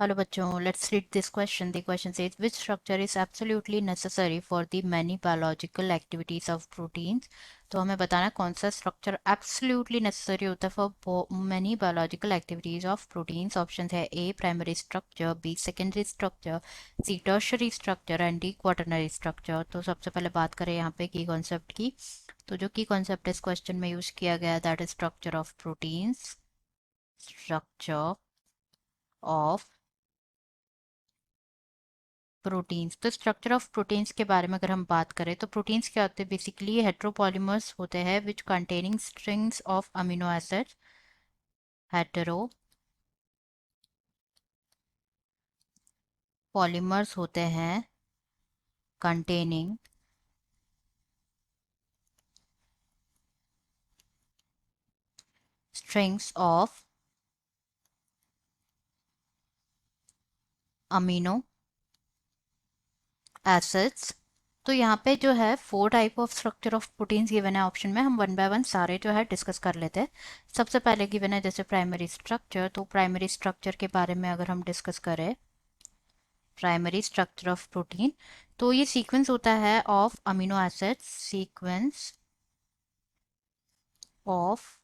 Hello बच्चों, let's read this question. The question says which structure is absolutely necessary for the many biological activities of proteins. तो हमें बताना है कौन सा स्ट्रक्चर absolutely necessary होता है for many biological activities of proteins. Options है A primary structure, B secondary structure, C tertiary structure and D quaternary structure. तो सबसे पहले बात करें यहाँ पे की कॉन्सेप्ट की. तो जो की कॉन्सेप्ट इस क्वेश्चन में यूज किया गया है that is structure of proteins. Structure of proteins. तो स्ट्रक्चर ऑफ प्रोटीन्स के बारे में अगर हम बात करें तो प्रोटीन्स क्या होते हैं बेसिकली हेट्रोपॉलीमर्स होते हैं which containing strings of amino acids. Hetero polymers होते हैं containing strings of amino acids. तो यहाँ पे जो है 4 type of structure of proteins given है ऑप्शन में. हम वन बाय वन सारे जो है डिस्कस कर लेते हैं. सबसे पहले गिवन है जैसे प्राइमरी स्ट्रक्चर. तो प्राइमरी स्ट्रक्चर के बारे में अगर हम डिस्कस करें प्राइमरी स्ट्रक्चर ऑफ प्रोटीन तो ये सीक्वेंस होता है of amino acids. Sequence of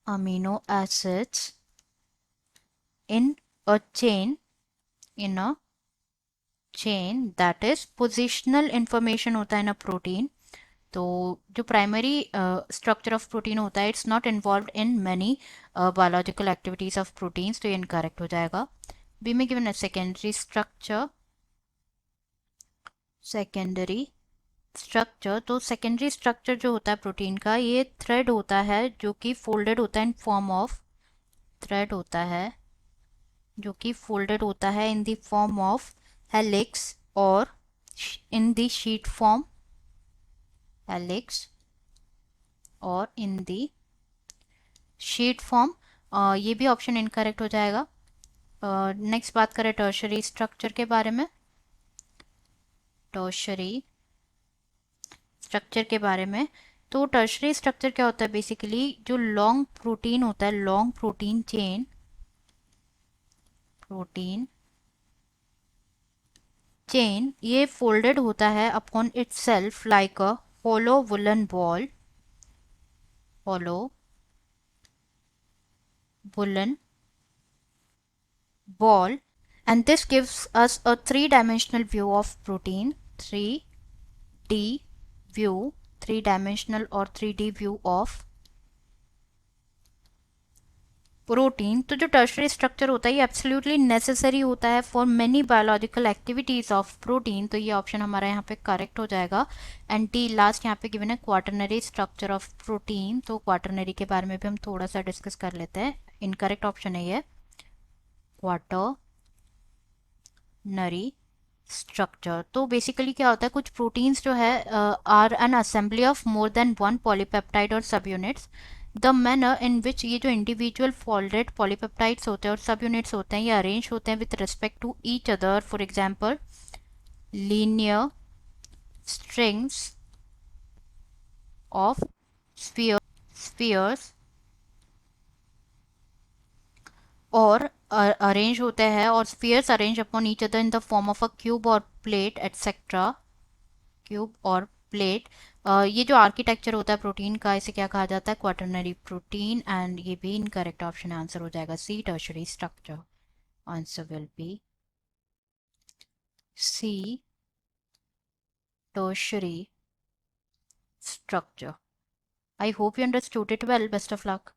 amino acids in a chain in a chain that is positional information होता है इन अ प्रोटीन. तो जो प्राइमरी स्ट्रक्चर ऑफ प्रोटीन होता है it's not involve in many biological activities of proteins. तो ये incorrect हो जाएगा. बी में गिवन है सेकेंडरी स्ट्रक्चर. Secondary structure. तो सेकेंडरी स्ट्रक्चर जो होता है प्रोटीन का ये थ्रेड होता है जो कि फोल्डेड होता है इन फॉर्म ऑफ थ्रेड होता है जो कि फोल्डेड होता है in the form of helix और in the sheet form. Helix और इन द शीट फॉर्म. ये भी ऑप्शन इनकरेक्ट हो जाएगा. नेक्स्ट बात करें टर्शरी स्ट्रक्चर के बारे में. टर्शरी स्ट्रक्चर के बारे में तो टर्शरी स्ट्रक्चर क्या होता है बेसिकली जो लॉन्ग प्रोटीन होता है long protein chain protein chain ये फोल्डेड होता है upon itself like a hollow woollen ball. Hollow woollen ball and this gives us a three-dimensional view of protein. 3D view, three-dimensional or 3D view of protein. तो जो tertiary structure होता है ये absolutely necessary होता है for many biological activities of protein. तो ये option हमारा यहाँ पे करेक्ट हो जाएगा. एंड टी लास्ट यहाँ पे गिवन है क्वाटरनरी स्ट्रक्चर ऑफ प्रोटीन. तो क्वाटरनरी के बारे में भी हम थोड़ा सा डिस्कस कर लेते हैं. इनकरेक्ट ऑप्शन है ये क्वाटरनरी स्ट्रक्चर. तो बेसिकली क्या होता है कुछ प्रोटीन्स जो है are an assembly of more than one polypeptide और subunits. The manner in which ये जो इंडिविजुअल फोल्डेड पॉलीपेप्टाइड्स होते हैं और सब यूनिट्स होते हैं ये अरेंज होते हैं with respect to each other. For example linear strings of spheres और अरेंज होते हैं और spheres arrange upon each other in the form of a cube और प्लेट एटसेट्रा. क्यूब और प्लेट. ये जो आर्किटेक्चर होता है प्रोटीन का इसे क्या कहा जाता है क्वाटरनरी प्रोटीन. एंड ये भी इनकरेक्ट ऑप्शन आंसर हो जाएगा C tertiary structure. Answer will be C tertiary structure. I hope you understood it well. Best of luck.